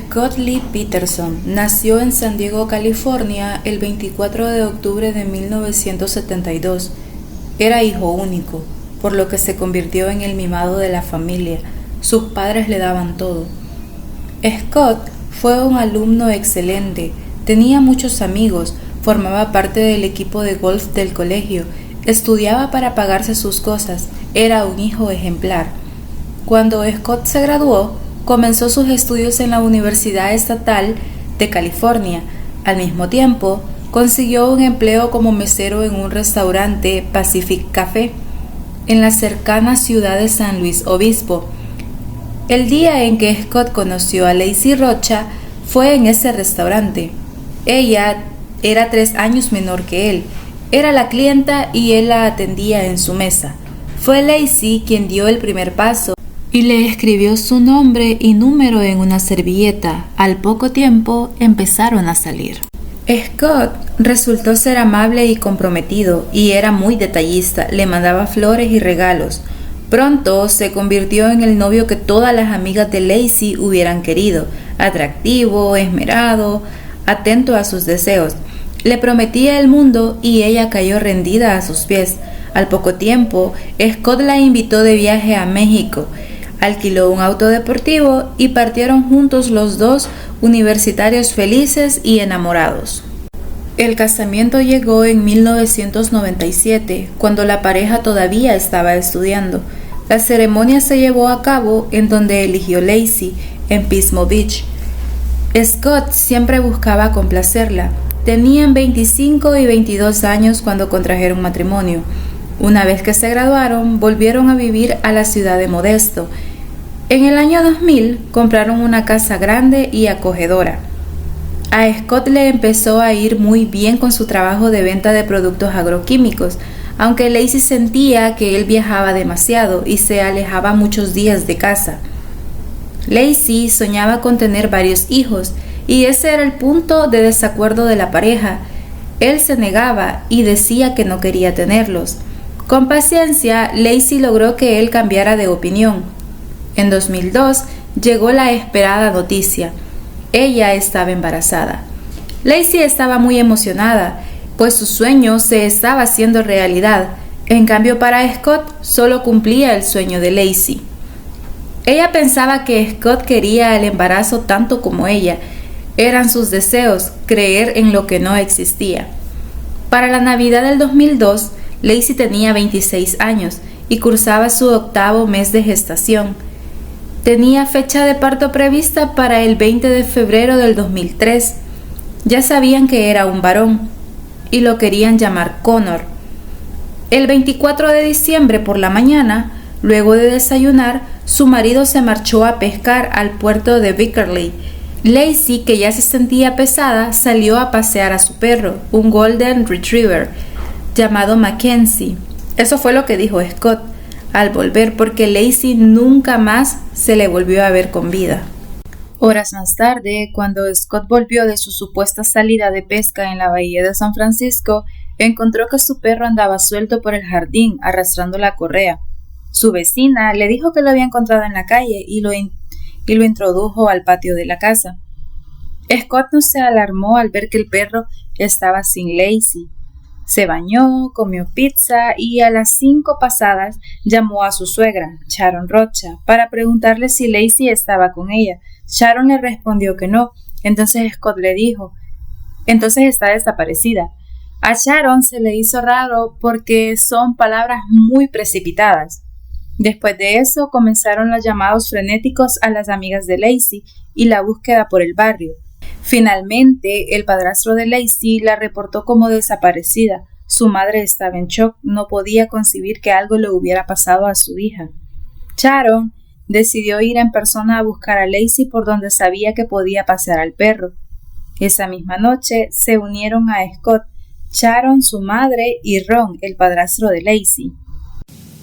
Scott Lee Peterson nació en San Diego, California, el 24 de octubre de 1972. Era hijo único, por lo que se convirtió en el mimado de la familia. Sus padres le daban todo. Scott fue un alumno excelente, tenía muchos amigos, formaba parte del equipo de golf del colegio, estudiaba para pagarse sus cosas, era un hijo ejemplar. Cuando Scott se graduó, comenzó sus estudios en la Universidad Estatal de California. Al mismo tiempo, consiguió un empleo como mesero en un restaurante Pacific Café, en la cercana ciudad de San Luis Obispo. El día en que Scott conoció a Lacey Rocha fue en ese restaurante. Ella era 3 años menor que él, era la clienta y él la atendía en su mesa. Fue Lacey quien dio el primer paso y le escribió su nombre y número en una servilleta. Al poco tiempo empezaron a salir. Scott resultó ser amable y comprometido y era muy detallista, le mandaba flores y regalos. Pronto se convirtió en el novio que todas las amigas de Lacey hubieran querido, atractivo, esmerado, atento a sus deseos. Le prometía el mundo y ella cayó rendida a sus pies. Al poco tiempo, Scott la invitó de viaje a México. Alquiló un auto deportivo y partieron juntos los dos, universitarios felices y enamorados. El casamiento llegó en 1997, cuando la pareja todavía estaba estudiando. La ceremonia se llevó a cabo en donde eligió Lacey, en Pismo Beach. Scott siempre buscaba complacerla. Tenían 25 y 22 años cuando contrajeron matrimonio. Una vez que se graduaron, volvieron a vivir a la ciudad de Modesto. En el año 2000 compraron una casa grande y acogedora. A Scott le empezó a ir muy bien con su trabajo de venta de productos agroquímicos, aunque Lacey sentía que él viajaba demasiado y se alejaba muchos días de casa. Lacey soñaba con tener varios hijos y ese era el punto de desacuerdo de la pareja. Él se negaba y decía que no quería tenerlos. Con paciencia, Lacey logró que él cambiara de opinión. En 2002 llegó la esperada noticia. Ella estaba embarazada. Lacey estaba muy emocionada, pues su sueño se estaba haciendo realidad. En cambio, para Scott solo cumplía el sueño de Lacey. Ella pensaba que Scott quería el embarazo tanto como ella. Eran sus deseos, creer en lo que no existía. Para la Navidad del 2002, Lacey tenía 26 años y cursaba su 8º mes de gestación. Tenía fecha de parto prevista para el 20 de febrero del 2003. Ya sabían que era un varón y lo querían llamar Connor. El 24 de diciembre por la mañana, luego de desayunar, su marido se marchó a pescar al puerto de Vickerley. Lacey, que ya se sentía pesada, salió a pasear a su perro, un Golden Retriever, llamado Mackenzie. Eso fue lo que dijo Scott al volver, porque Lacey nunca más se le volvió a ver con vida. Horas más tarde, cuando Scott volvió de su supuesta salida de pesca en la bahía de San Francisco, encontró que su perro andaba suelto por el jardín, arrastrando la correa. Su vecina le dijo que lo había encontrado en la calle y lo introdujo al patio de la casa. Scott no se alarmó al ver que el perro estaba sin Lacey. Se bañó, comió pizza y a las 5 pasadas llamó a su suegra, Sharon Rocha, para preguntarle si Lacey estaba con ella. Sharon le respondió que no. Entonces Scott le dijo, entonces está desaparecida. A Sharon se le hizo raro porque son palabras muy precipitadas. Después de eso comenzaron los llamados frenéticos a las amigas de Lacey y la búsqueda por el barrio. Finalmente, el padrastro de Lacey la reportó como desaparecida. Su madre estaba en shock, no podía concebir que algo le hubiera pasado a su hija. Sharon decidió ir en persona a buscar a Lacey por donde sabía que podía pasear al perro. Esa misma noche se unieron a Scott, Sharon, su madre, y Ron, el padrastro de Lacey.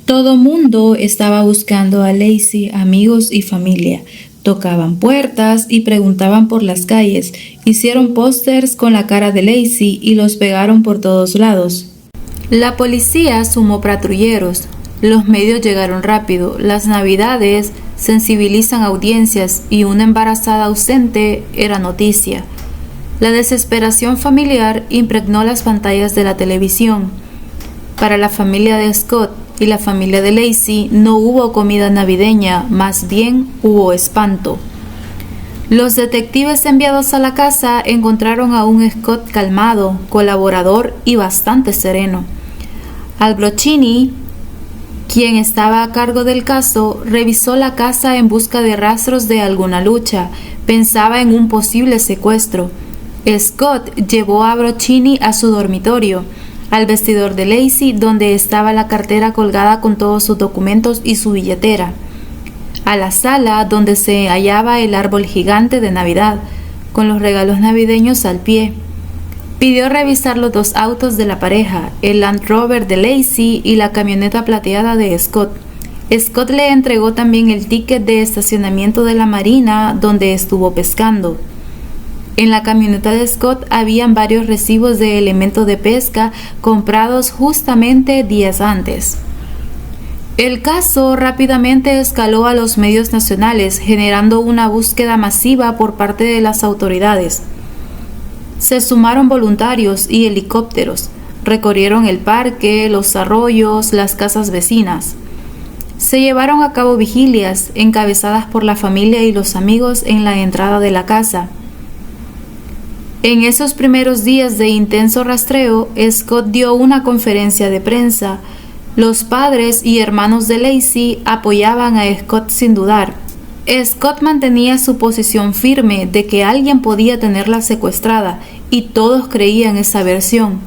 Todo mundo estaba buscando a Lacey, amigos y familia. Tocaban puertas y preguntaban por las calles. Hicieron pósters con la cara de Lacey y los pegaron por todos lados. La policía sumó patrulleros. Los medios llegaron rápido. Las navidades sensibilizan audiencias y una embarazada ausente era noticia. La desesperación familiar impregnó las pantallas de la televisión. Para la familia de Scott y la familia de Lacey no hubo comida navideña, más bien hubo espanto. Los detectives enviados a la casa encontraron a un Scott calmado, colaborador y bastante sereno. Al Brochini, quien estaba a cargo del caso, revisó la casa en busca de rastros de alguna lucha. Pensaba en un posible secuestro. Scott llevó a Brochini a su dormitorio, al vestidor de Lacey, donde estaba la cartera colgada con todos sus documentos y su billetera, a la sala donde se hallaba el árbol gigante de Navidad, con los regalos navideños al pie. Pidió revisar los dos autos de la pareja, el Land Rover de Lacey y la camioneta plateada de Scott. Scott le entregó también el ticket de estacionamiento de la marina donde estuvo pescando. En la camioneta de Scott habían varios recibos de elementos de pesca comprados justamente días antes. El caso rápidamente escaló a los medios nacionales, generando una búsqueda masiva por parte de las autoridades. Se sumaron voluntarios y helicópteros, recorrieron el parque, los arroyos, las casas vecinas. Se llevaron a cabo vigilias encabezadas por la familia y los amigos en la entrada de la casa. En esos primeros días de intenso rastreo, Scott dio una conferencia de prensa. Los padres y hermanos de Lacey apoyaban a Scott sin dudar. Scott mantenía su posición firme de que alguien podía tenerla secuestrada y todos creían esa versión.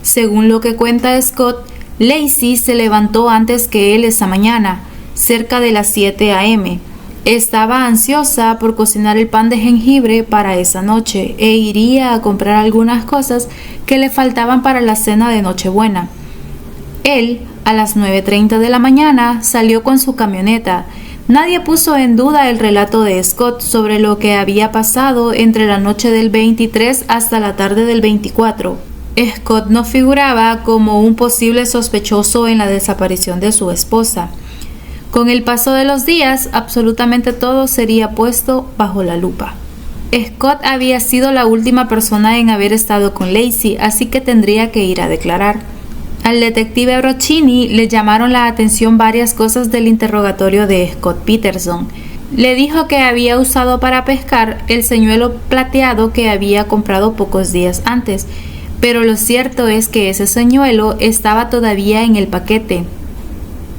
Según lo que cuenta Scott, Lacey se levantó antes que él esa mañana, cerca de las 7 a.m. Estaba ansiosa por cocinar el pan de jengibre para esa noche e iría a comprar algunas cosas que le faltaban para la cena de Nochebuena. Él, a las 9:30 de la mañana, salió con su camioneta. Nadie puso en duda el relato de Scott sobre lo que había pasado entre la noche del 23 hasta la tarde del 24. Scott no figuraba como un posible sospechoso en la desaparición de su esposa. Con el paso de los días, absolutamente todo sería puesto bajo la lupa. Scott había sido la última persona en haber estado con Lacey, así que tendría que ir a declarar. Al detective Brochini le llamaron la atención varias cosas del interrogatorio de Scott Peterson. Le dijo que había usado para pescar el señuelo plateado que había comprado pocos días antes, pero lo cierto es que ese señuelo estaba todavía en el paquete.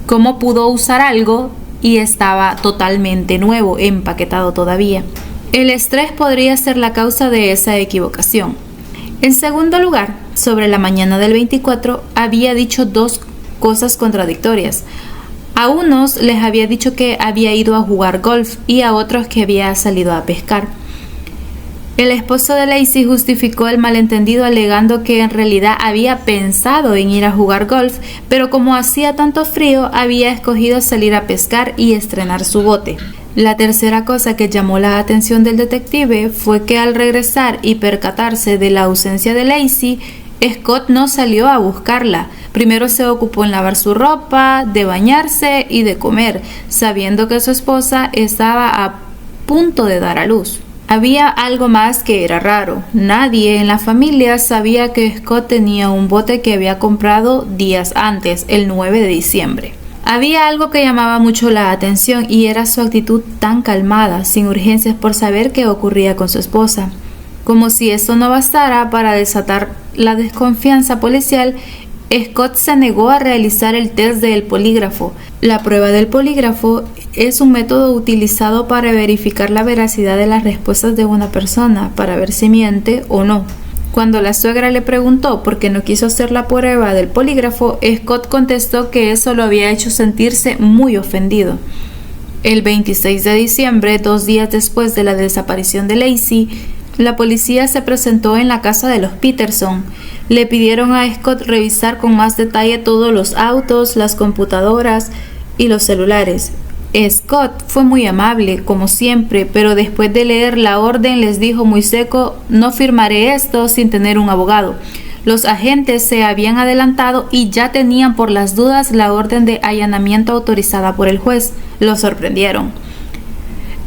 ¿Cómo pudo usar algo y estaba totalmente nuevo, empaquetado todavía? El estrés podría ser la causa de esa equivocación. En segundo lugar, sobre la mañana del 24, había dicho dos cosas contradictorias. A unos les había dicho que había ido a jugar golf y a otros que había salido a pescar. El esposo de Lacey justificó el malentendido alegando que en realidad había pensado en ir a jugar golf, pero como hacía tanto frío, había escogido salir a pescar y estrenar su bote. La tercera cosa que llamó la atención del detective fue que al regresar y percatarse de la ausencia de Lacey, Scott no salió a buscarla. Primero se ocupó en lavar su ropa, de bañarse y de comer, sabiendo que su esposa estaba a punto de dar a luz. Había algo más que era raro. Nadie en la familia sabía que Scott tenía un bote que había comprado días antes, el 9 de diciembre. Había algo que llamaba mucho la atención y era su actitud tan calmada, sin urgencias por saber qué ocurría con su esposa. Como si eso no bastara para desatar la desconfianza policial, Scott se negó a realizar el test del polígrafo. La prueba del polígrafo es un método utilizado para verificar la veracidad de las respuestas de una persona, para ver si miente o no. Cuando la suegra le preguntó por qué no quiso hacer la prueba del polígrafo, Scott contestó que eso lo había hecho sentirse muy ofendido. El 26 de diciembre, 2 días después de la desaparición de Lacey, la policía se presentó en la casa de los Peterson. Le pidieron a Scott revisar con más detalle todos los autos, las computadoras y los celulares. Scott fue muy amable, como siempre, pero después de leer la orden les dijo muy seco: no firmaré esto sin tener un abogado. Los agentes se habían adelantado y ya tenían por las dudas la orden de allanamiento autorizada por el juez. Lo sorprendieron.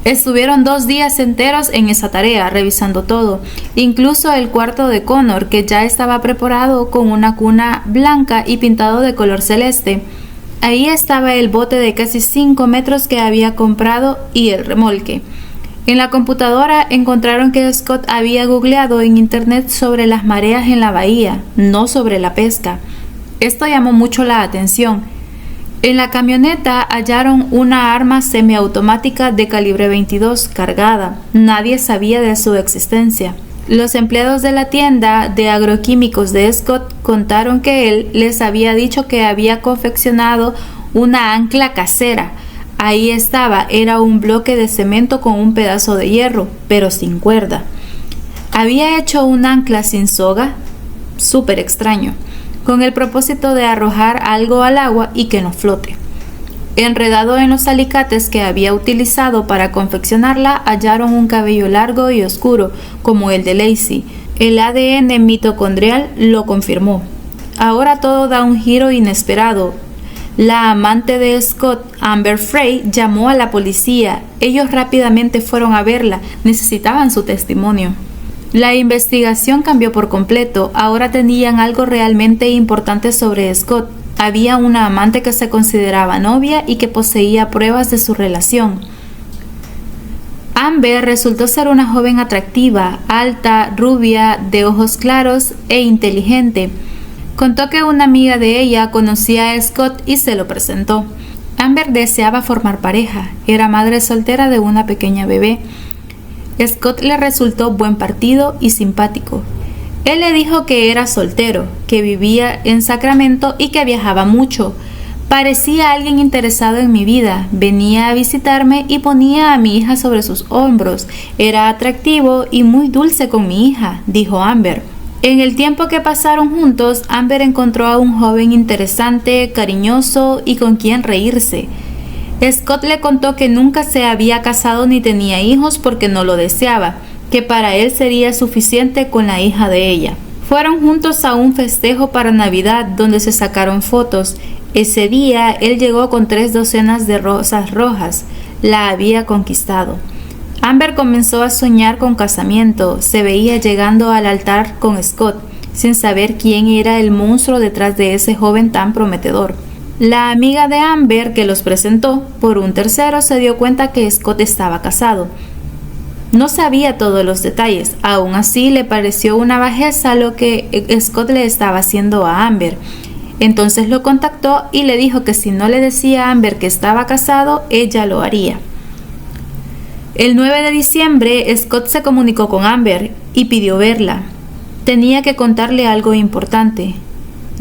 Estuvieron 2 días enteros en esa tarea, revisando todo, incluso el cuarto de Connor, que ya estaba preparado con una cuna blanca y pintado de color celeste. Ahí estaba el bote de casi 5 metros que había comprado y el remolque. En la computadora encontraron que Scott había googleado en internet sobre las mareas en la bahía, no sobre la pesca. Esto llamó mucho la atención. En la camioneta hallaron una arma semiautomática de calibre 22 cargada. Nadie sabía de su existencia. Los empleados de la tienda de agroquímicos de Scott contaron que él les había dicho que había confeccionado una ancla casera. Ahí estaba, era un bloque de cemento con un pedazo de hierro, pero sin cuerda. Había hecho un ancla sin soga, súper extraño, con el propósito de arrojar algo al agua y que no flote. Enredado en los alicates que había utilizado para confeccionarla, hallaron un cabello largo y oscuro, como el de Lacey. El ADN mitocondrial lo confirmó. Ahora todo da un giro inesperado. La amante de Scott, Amber Frey, llamó a la policía. Ellos rápidamente fueron a verla. Necesitaban su testimonio. La investigación cambió por completo. Ahora tenían algo realmente importante sobre Scott. Había una amante que se consideraba novia y que poseía pruebas de su relación. Amber resultó ser una joven atractiva, alta, rubia, de ojos claros e inteligente. Contó que una amiga de ella conocía a Scott y se lo presentó. Amber deseaba formar pareja. Era madre soltera de una pequeña bebé. Scott le resultó buen partido y simpático. Él le dijo que era soltero, que vivía en Sacramento y que viajaba mucho. Parecía alguien interesado en mi vida, venía a visitarme y ponía a mi hija sobre sus hombros. Era atractivo y muy dulce con mi hija, dijo Amber. En el tiempo que pasaron juntos, Amber encontró a un joven interesante, cariñoso y con quien reírse. Scott le contó que nunca se había casado ni tenía hijos porque no lo deseaba, que para él sería suficiente con la hija de ella. Fueron juntos a un festejo para Navidad donde se sacaron fotos. Ese día él llegó con 3 docenas de rosas rojas. La había conquistado. Amber comenzó a soñar con casamiento. Se veía llegando al altar con Scott, sin saber quién era el monstruo detrás de ese joven tan prometedor. La amiga de Amber que los presentó por un tercero se dio cuenta que Scott estaba casado. No sabía todos los detalles, aún así le pareció una bajeza lo que Scott le estaba haciendo a Amber. Entonces lo contactó y le dijo que si no le decía a Amber que estaba casado, ella lo haría. El 9 de diciembre, Scott se comunicó con Amber y pidió verla. Tenía que contarle algo importante.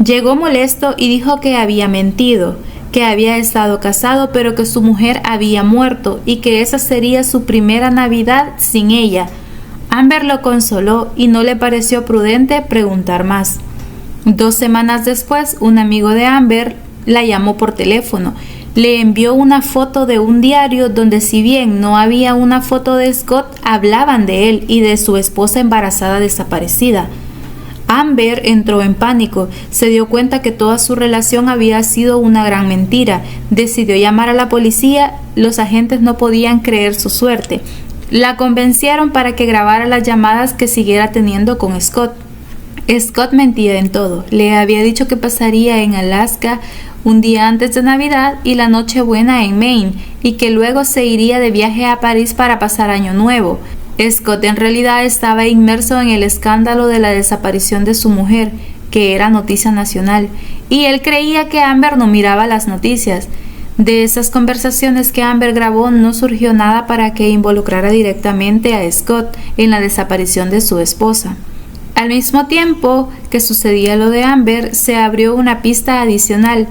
Llegó molesto y dijo que había mentido, que había estado casado pero que su mujer había muerto y que esa sería su primera Navidad sin ella. Amber lo consoló y no le pareció prudente preguntar más. 2 semanas después, un amigo de Amber la llamó por teléfono. Le envió una foto de un diario donde, si bien no había una foto de Scott, hablaban de él y de su esposa embarazada desaparecida. Amber entró en pánico, se dio cuenta que toda su relación había sido una gran mentira. Decidió llamar a la policía. Los agentes no podían creer su suerte. La convencieron para que grabara las llamadas que siguiera teniendo con Scott. Scott mentía en todo. Le había dicho que pasaría en Alaska un día antes de Navidad y la Nochebuena en Maine, y que luego se iría de viaje a París para pasar Año Nuevo. Scott en realidad estaba inmerso en el escándalo de la desaparición de su mujer, que era noticia nacional, y él creía que Amber no miraba las noticias. De esas conversaciones que Amber grabó no surgió nada para que involucrara directamente a Scott en la desaparición de su esposa. Al mismo tiempo que sucedía lo de Amber, se abrió una pista adicional.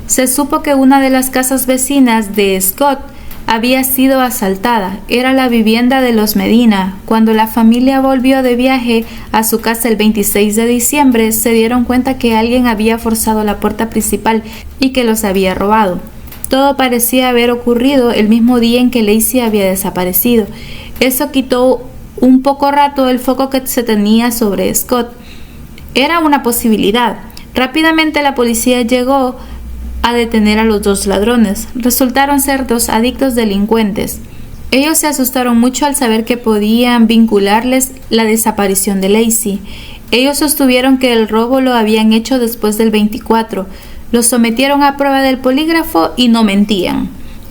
Se supo que una de las casas vecinas de Scott había sido asaltada. Era la vivienda de los Medina. Cuando la familia volvió de viaje a su casa el 26 de diciembre, se dieron cuenta que alguien había forzado la puerta principal y que los había robado. Todo parecía haber ocurrido el mismo día en que Lacey había desaparecido. Eso quitó un poco rato el foco que se tenía sobre Scott. Era una posibilidad. Rápidamente la policía llegó a detener a los 2 ladrones. Resultaron ser 2 adictos delincuentes. Ellos se asustaron mucho al saber que podían vincularles la desaparición de Lacey. Ellos sostuvieron que el robo lo habían hecho después del 24. Los sometieron a prueba del polígrafo y no mentían.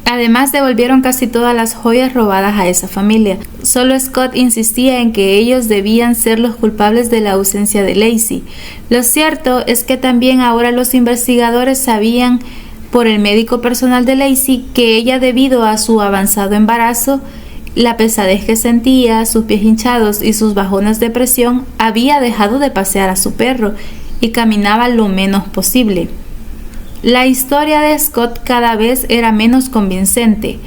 Además, devolvieron casi todas las joyas robadas a esa familia. Solo Scott insistía en que ellos debían ser los culpables de la ausencia de Lacey. Lo cierto es que también ahora los investigadores sabían por el médico personal de Lacey que ella, debido a su avanzado embarazo, la pesadez que sentía, sus pies hinchados y sus bajones de presión, había dejado de pasear a su perro y caminaba lo menos posible. La historia de Scott cada vez era menos convincente.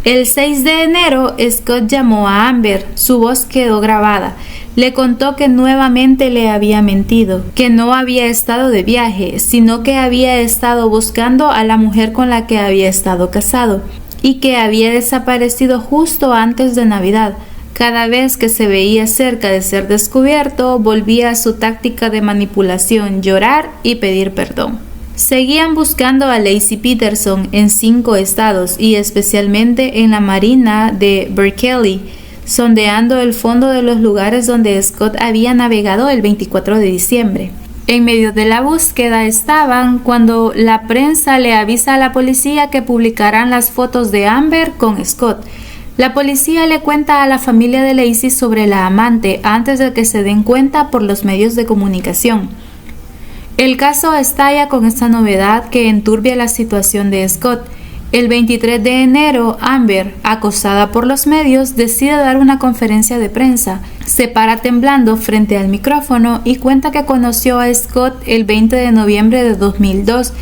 El 6 de enero, Scott llamó a Amber. Su voz quedó grabada. Le contó que nuevamente le había mentido, que no había estado de viaje, sino que había estado buscando a la mujer con la que había estado casado y que había desaparecido justo antes de Navidad. Cada vez que se veía cerca de ser descubierto, volvía a su táctica de manipulación, llorar y pedir perdón. Seguían buscando a Lacey Peterson en 5 estados y especialmente en la marina de Berkeley, sondeando el fondo de los lugares donde Scott había navegado el 24 de diciembre. En medio de la búsqueda estaban cuando la prensa le avisa a la policía que publicarán las fotos de Amber con Scott. La policía le cuenta a la familia de Lacey sobre la amante antes de que se den cuenta por los medios de comunicación. El caso estalla con esta novedad que enturbia la situación de Scott. El 23 de enero, Amber, acosada por los medios, decide dar una conferencia de prensa. Se para temblando frente al micrófono y cuenta que conoció a Scott el 20 de noviembre de 2002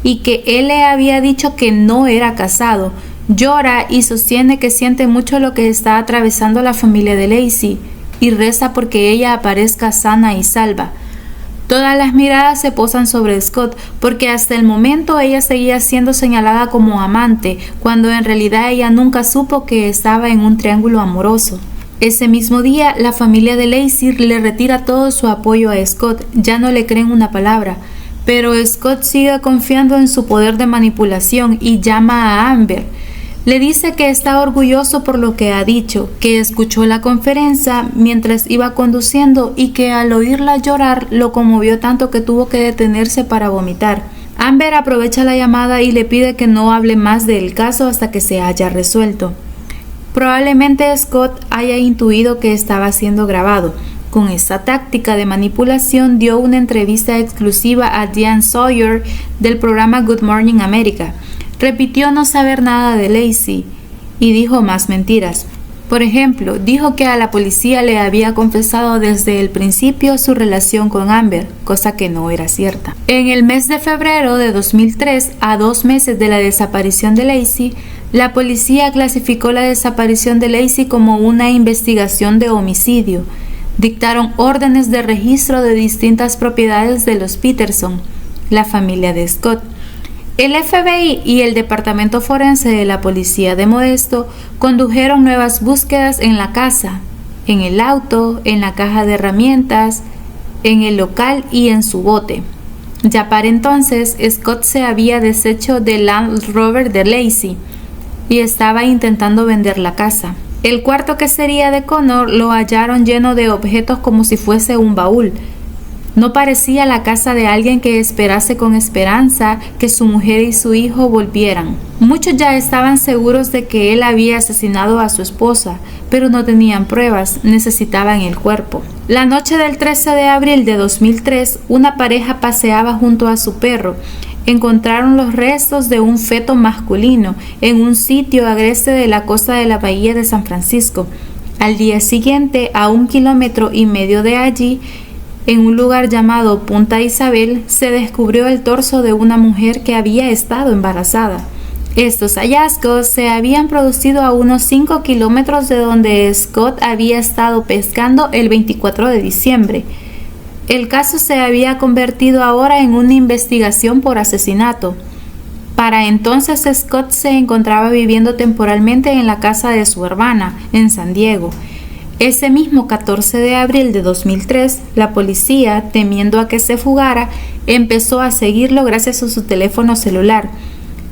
y que él le había dicho que no era casado. Llora y sostiene que siente mucho lo que está atravesando la familia de Lacey y reza porque ella aparezca sana y salva. Todas las miradas se posan sobre Scott porque hasta el momento ella seguía siendo señalada como amante, cuando en realidad ella nunca supo que estaba en un triángulo amoroso. Ese mismo día, la familia de Lacey le retira todo su apoyo a Scott, ya no le creen una palabra, pero Scott sigue confiando en su poder de manipulación y llama a Amber. Le dice que está orgulloso por lo que ha dicho, que escuchó la conferencia mientras iba conduciendo y que al oírla llorar lo conmovió tanto que tuvo que detenerse para vomitar. Amber aprovecha la llamada y le pide que no hable más del caso hasta que se haya resuelto. Probablemente Scott haya intuido que estaba siendo grabado. Con esta táctica de manipulación dio una entrevista exclusiva a Diane Sawyer del programa Good Morning America. Repitió no saber nada de Lacey y dijo más mentiras. Por ejemplo, dijo que a la policía le había confesado desde el principio su relación con Amber, cosa que no era cierta. En el mes de febrero de 2003, a 2 meses de la desaparición de Lacey, la policía clasificó la desaparición de Lacey como una investigación de homicidio. Dictaron órdenes de registro de distintas propiedades de los Peterson, la familia de Scott. El FBI y el Departamento Forense de la Policía de Modesto condujeron nuevas búsquedas en la casa, en el auto, en la caja de herramientas, en el local y en su bote. Ya para entonces, Scott se había deshecho del Land Rover de Lacey y estaba intentando vender la casa. El cuarto que sería de Connor lo hallaron lleno de objetos como si fuese un baúl. No parecía la casa de alguien que esperase con esperanza que su mujer y su hijo volvieran. Muchos ya estaban seguros de que él había asesinado a su esposa, pero no tenían pruebas, necesitaban el cuerpo. La noche del 13 de abril de 2003, una pareja paseaba junto a su perro. Encontraron los restos de un feto masculino en un sitio agreste de la costa de la bahía de San Francisco. Al día siguiente, a 1,5 kilómetros de allí, en un lugar llamado Punta Isabel, se descubrió el torso de una mujer que había estado embarazada. Estos hallazgos se habían producido a unos 5 kilómetros de donde Scott había estado pescando el 24 de diciembre. El caso se había convertido ahora en una investigación por asesinato. Para entonces Scott se encontraba viviendo temporalmente en la casa de su hermana, en San Diego. Ese mismo 14 de abril de 2003, la policía, temiendo a que se fugara, empezó a seguirlo gracias a su teléfono celular.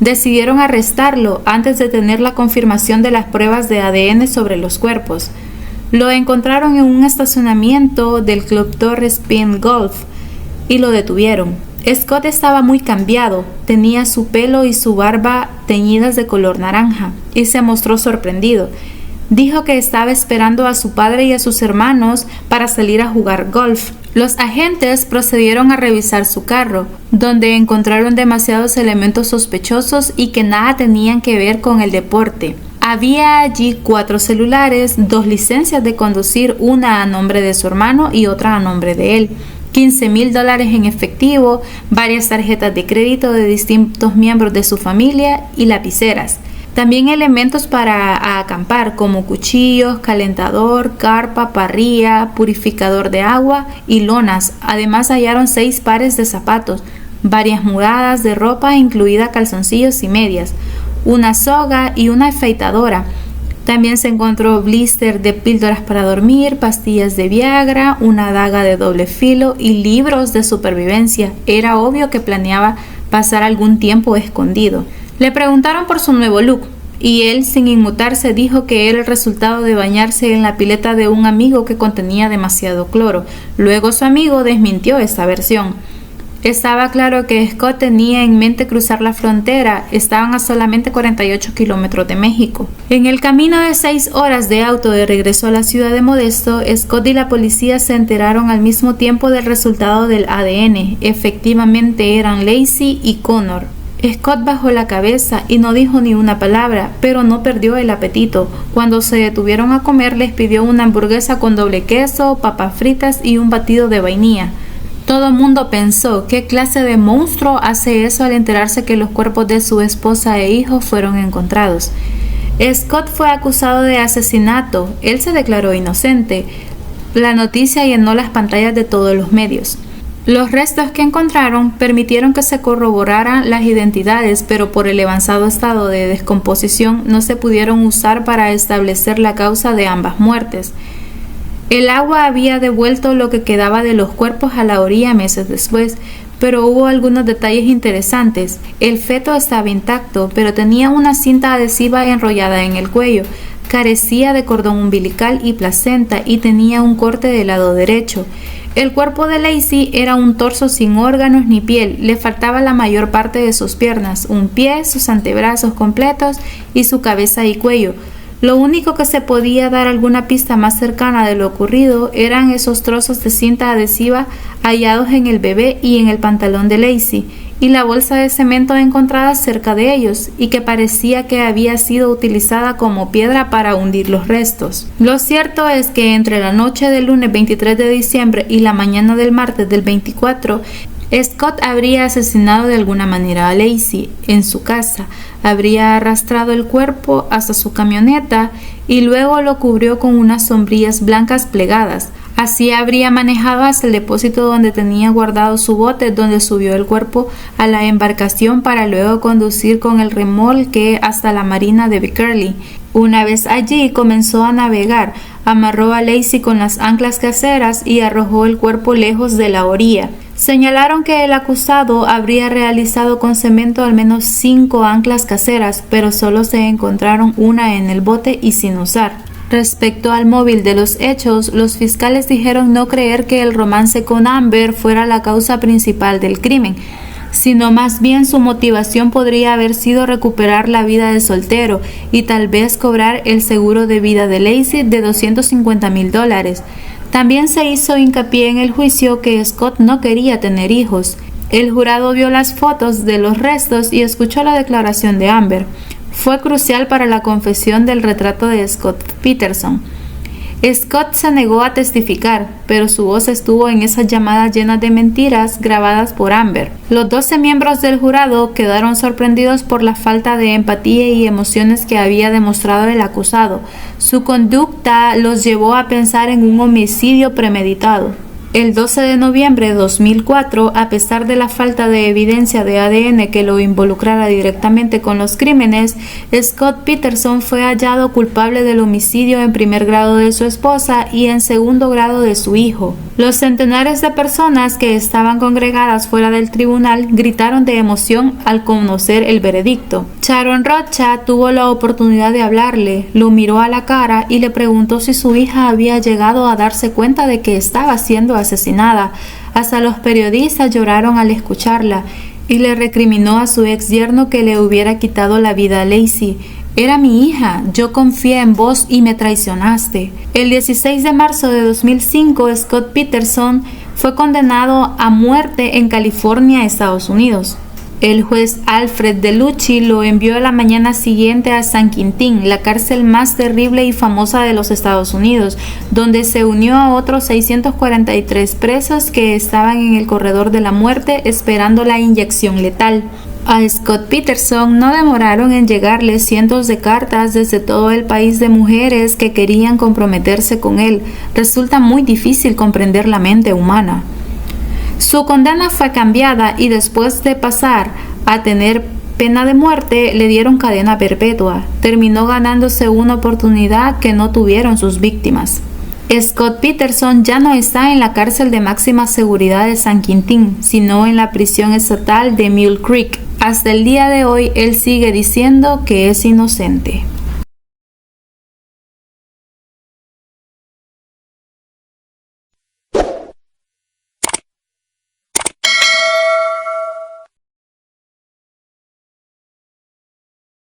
decidieron arrestarlo antes de tener la confirmación de las pruebas de ADN sobre los cuerpos. Lo encontraron en un estacionamiento del Club Torres Pin Golf y lo detuvieron. Scott estaba muy cambiado, tenía su pelo y su barba teñidas de color naranja y se mostró sorprendido. Dijo que estaba esperando a su padre y a sus hermanos para salir a jugar golf. Los agentes procedieron a revisar su carro, donde encontraron demasiados elementos sospechosos y que nada tenían que ver con el deporte. Había allí 4 celulares, 2 licencias de conducir, una a nombre de su hermano y otra a nombre de él, $15,000 en efectivo, varias tarjetas de crédito de distintos miembros de su familia y lapiceras. También elementos para acampar como cuchillos, calentador, carpa, parrilla, purificador de agua y lonas. Además hallaron 6 pares de zapatos, varias mudadas de ropa incluida calzoncillos y medias, una soga y una afeitadora. También se encontró blister de píldoras para dormir, pastillas de Viagra, una daga de doble filo y libros de supervivencia. Era obvio que planeaba pasar algún tiempo escondido. Le preguntaron por su nuevo look y él, sin inmutarse, dijo que era el resultado de bañarse en la pileta de un amigo que contenía demasiado cloro. Luego su amigo desmintió esta versión. Estaba claro que Scott tenía en mente cruzar la frontera. Estaban a solamente 48 kilómetros de México. En el camino de 6 horas de auto de regreso a la ciudad de Modesto, Scott y la policía se enteraron al mismo tiempo del resultado del ADN. Efectivamente eran Lacey y Connor. Scott bajó la cabeza y no dijo ni una palabra, pero no perdió el apetito. Cuando se detuvieron a comer, les pidió una hamburguesa con doble queso, papas fritas y un batido de vainilla. Todo el mundo pensó, ¿qué clase de monstruo hace eso al enterarse que los cuerpos de su esposa e hijos fueron encontrados? Scott fue acusado de asesinato. Él se declaró inocente. La noticia llenó las pantallas de todos los medios. Los restos que encontraron permitieron que se corroboraran las identidades, pero por el avanzado estado de descomposición no se pudieron usar para establecer la causa de ambas muertes. El agua había devuelto lo que quedaba de los cuerpos a la orilla meses después, pero hubo algunos detalles interesantes. El feto estaba intacto, pero tenía una cinta adhesiva enrollada en el cuello, carecía de cordón umbilical y placenta y tenía un corte del lado derecho. El cuerpo de Lacey era un torso sin órganos ni piel, le faltaba la mayor parte de sus piernas, un pie, sus antebrazos completos y su cabeza y cuello. Lo único que se podía dar alguna pista más cercana de lo ocurrido eran esos trozos de cinta adhesiva hallados en el bebé y en el pantalón de Lacey, y la bolsa de cemento encontrada cerca de ellos y que parecía que había sido utilizada como piedra para hundir los restos. Lo cierto es que entre la noche del lunes 23 de diciembre y la mañana del martes del 24, Scott habría asesinado de alguna manera a Lacey en su casa, habría arrastrado el cuerpo hasta su camioneta y luego lo cubrió con unas sombrillas blancas plegadas. Así habría manejado hasta el depósito donde tenía guardado su bote, donde subió el cuerpo a la embarcación para luego conducir con el remolque hasta la marina de Beckerley. Una vez allí comenzó a navegar, amarró a Lacey con las anclas caseras y arrojó el cuerpo lejos de la orilla. Señalaron que el acusado habría realizado con cemento al menos 5 anclas caseras, pero solo se encontraron una en el bote y sin usar. Respecto al móvil de los hechos, los fiscales dijeron no creer que el romance con Amber fuera la causa principal del crimen, sino más bien su motivación podría haber sido recuperar la vida de soltero y tal vez cobrar el seguro de vida de Lacey de $250,000. También se hizo hincapié en el juicio que Scott no quería tener hijos. El jurado vio las fotos de los restos y escuchó la declaración de Amber. Fue crucial para la confesión del retrato de Scott Peterson. Scott se negó a testificar, pero su voz estuvo en esas llamadas llenas de mentiras grabadas por Amber. Los 12 miembros del jurado quedaron sorprendidos por la falta de empatía y emociones que había demostrado el acusado. Su conducta los llevó a pensar en un homicidio premeditado. El 12 de noviembre de 2004, a pesar de la falta de evidencia de ADN que lo involucrara directamente con los crímenes, Scott Peterson fue hallado culpable del homicidio en primer grado de su esposa y en segundo grado de su hijo. Los centenares de personas que estaban congregadas fuera del tribunal gritaron de emoción al conocer el veredicto. Sharon Rocha tuvo la oportunidad de hablarle, lo miró a la cara y le preguntó si su hija había llegado a darse cuenta de que estaba siendo asesinada. Hasta los periodistas lloraron al escucharla y le recriminó a su ex yerno que le hubiera quitado la vida a Laci. Era mi hija, yo confié en vos y me traicionaste. El 16 de marzo de 2005, Scott Peterson fue condenado a muerte en California, Estados Unidos. El juez Alfred DeLucci lo envió a la mañana siguiente a San Quintín, la cárcel más terrible y famosa de los Estados Unidos, donde se unió a otros 643 presos que estaban en el corredor de la muerte esperando la inyección letal. A Scott Peterson no demoraron en llegarle cientos de cartas desde todo el país de mujeres que querían comprometerse con él. Resulta muy difícil comprender la mente humana. Su condena fue cambiada y después de pasar a tener pena de muerte, le dieron cadena perpetua. Terminó ganándose una oportunidad que no tuvieron sus víctimas. Scott Peterson ya no está en la cárcel de máxima seguridad de San Quintín, sino en la prisión estatal de Mule Creek. Hasta el día de hoy, él sigue diciendo que es inocente.